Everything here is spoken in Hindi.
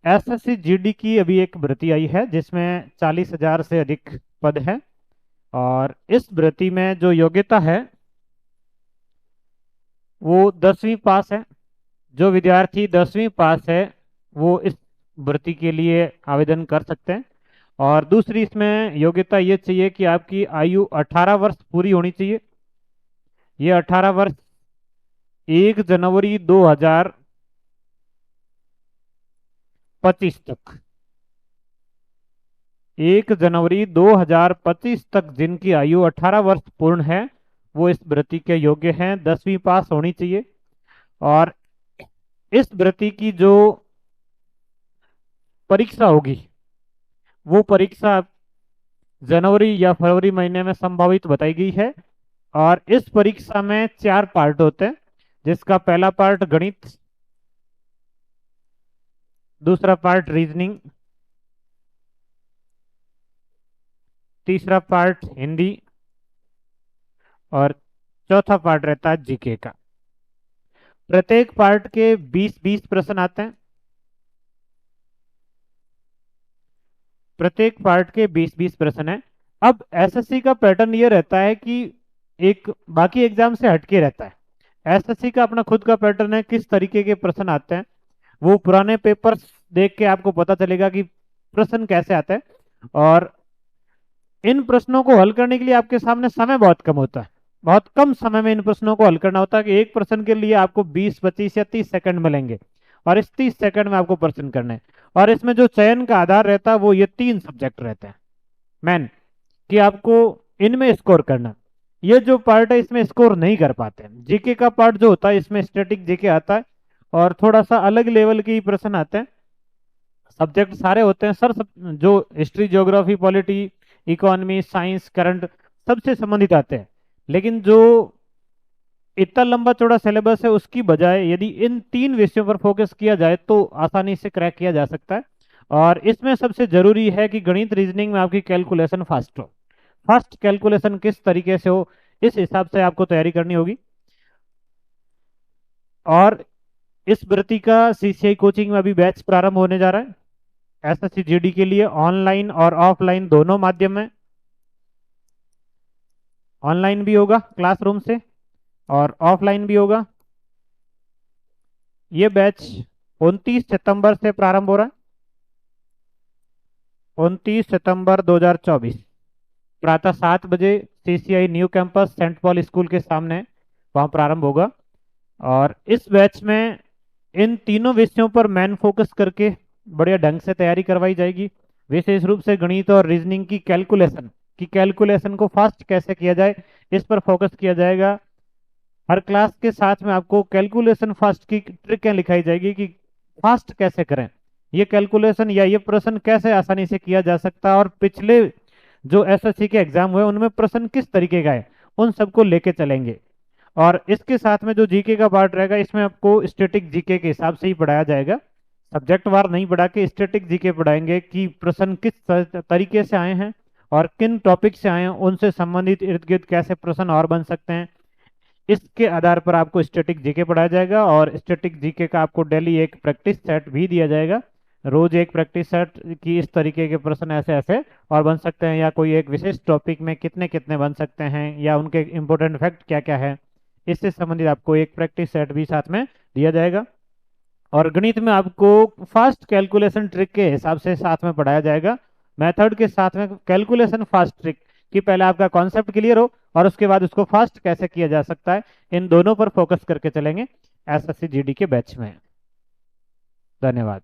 एसएससी जीडी की अभी एक भर्ती आई है जिसमें 40,000 से अधिक पद है। और इस भर्ती में जो योग्यता है वो 10वीं पास है। जो विद्यार्थी 10वीं पास है वो इस भर्ती के लिए आवेदन कर सकते हैं। और दूसरी इसमें योग्यता ये चाहिए कि आपकी आयु 18 वर्ष पूरी होनी चाहिए। ये 18 वर्ष 1 जनवरी 2025 तक, 1 जनवरी 2025 तक जिनकी आयु 18 वर्ष पूर्ण है वो इस भर्ती के योग्य हैं, 10वीं पास होनी चाहिए। और इस भर्ती की जो परीक्षा होगी वो परीक्षा जनवरी या फरवरी महीने में संभावित बताई गई है। और इस परीक्षा में 4 पार्ट होते हैं, जिसका पहला पार्ट गणित, दूसरा पार्ट रीजनिंग, तीसरा पार्ट हिंदी और चौथा पार्ट रहता है जीके का। प्रत्येक पार्ट के 20-20 प्रश्न आते हैं। प्रत्येक पार्ट के 20-20 प्रश्न है। अब एसएससी का पैटर्न ये रहता है कि एक बाकी एग्जाम से हटके रहता है। एसएससी का अपना खुद का पैटर्न है, किस तरीके के प्रश्न आते हैं वो पुराने पेपर्स देख के आपको पता चलेगा कि प्रश्न कैसे आते हैं। और इन प्रश्नों को हल करने के लिए आपके सामने समय बहुत कम होता है। बहुत कम समय में इन प्रश्नों को हल करना होता है कि एक प्रश्न के लिए आपको 20, 25 या 30 सेकंड मिलेंगे और इस 30 सेकंड में आपको प्रश्न करना है। और इसमें जो चयन का आधार रहता है वो ये 3 सब्जेक्ट रहते हैं मैन, कि आपको इनमें स्कोर करना। ये जो पार्ट है इसमें स्कोर नहीं कर पाते। जीके का पार्ट जो होता है इसमें स्टैटिक जीके आता है और थोड़ा सा अलग लेवल के ही प्रश्न आते हैं। सब्जेक्ट सारे होते हैं सर, जो history, geography, polity, economy, science, current सबसे संबंधित आते हैं। लेकिन जो इतना लंबा चौड़ा सिलेबस है उसकी बजाय यदि इन 3 विषयों पर फोकस किया जाए तो आसानी से क्रैक किया जा सकता है। और इसमें सबसे जरूरी है कि गणित रीजनिंग में आपकी कैलकुलेशन फास्ट हो। फास्ट कैलकुलेशन किस तरीके से हो इस हिसाब से आपको तैयारी करनी होगी। और इस भर्ती का सीसीआई कोचिंग में अभी बैच प्रारंभ होने जा रहा है। एसएससी जीडी के लिए ऑनलाइन और ऑफलाइन दोनों माध्यम में, ऑनलाइन भी होगा क्लासरूम से और ऑफलाइन भी होगा। ये बैच 29 सितंबर से प्रारंभ हो रहा है, 29 सितंबर 2024 प्रातः 7 बजे CCI new campus Saint Paul school के सामने वहाँ प्रारंभ होगा। और इस बैच में इन तीनों विषयों पर मैन फोकस करके बढ़िया ढंग से तैयारी करवाई जाएगी। विशेष रूप से गणित और रीजनिंग की कैलकुलेशन को फास्ट कैसे किया जाए इस पर फोकस किया जाएगा। हर क्लास के साथ में आपको कैलकुलेशन फास्ट की ट्रिकें लिखाई जाएगी कि फास्ट कैसे करें ये कैलकुलेशन या ये प्रश्न कैसे आसानी से किया जा सकता है। और पिछले जो एसएससी के एग्जाम हुए उनमें प्रश्न किस तरीके का है उन सबको लेके चलेंगे। और इसके साथ में जो जीके का पार्ट रहेगा इसमें आपको स्टैटिक जीके के हिसाब से ही पढ़ाया जाएगा, सब्जेक्ट वार नहीं पढ़ा के स्टैटिक जीके पढ़ाएंगे कि प्रश्न किस तरीके से आए हैं और किन टॉपिक से आए हैं, उनसे संबंधित इर्द गिर्द कैसे प्रश्न और बन सकते हैं। इसके आधार पर आपको स्टैटिक जीके पढ़ाया जाएगा। और स्टैटिक जीके का आपको डेली एक प्रैक्टिस सेट भी दिया जाएगा। रोज एक प्रैक्टिस सेट की इस तरीके के प्रश्न ऐसे ऐसे और बन सकते हैं, या कोई एक विशेष टॉपिक में कितने कितने बन सकते हैं, या उनके इंपॉर्टेंट फैक्ट क्या क्या है, इससे संबंधित आपको एक प्रैक्टिस सेट भी साथ में दिया जाएगा। और गणित में आपको फास्ट कैलकुलेशन ट्रिक के हिसाब से साथ में पढ़ाया जाएगा, मेथड के साथ में कैलकुलेशन फास्ट ट्रिक कि पहले आपका कॉन्सेप्ट क्लियर हो और उसके बाद उसको फास्ट कैसे किया जा सकता है। इन दोनों पर फोकस करके चलेंगे एसएससी जीडी के बैच में। धन्यवाद।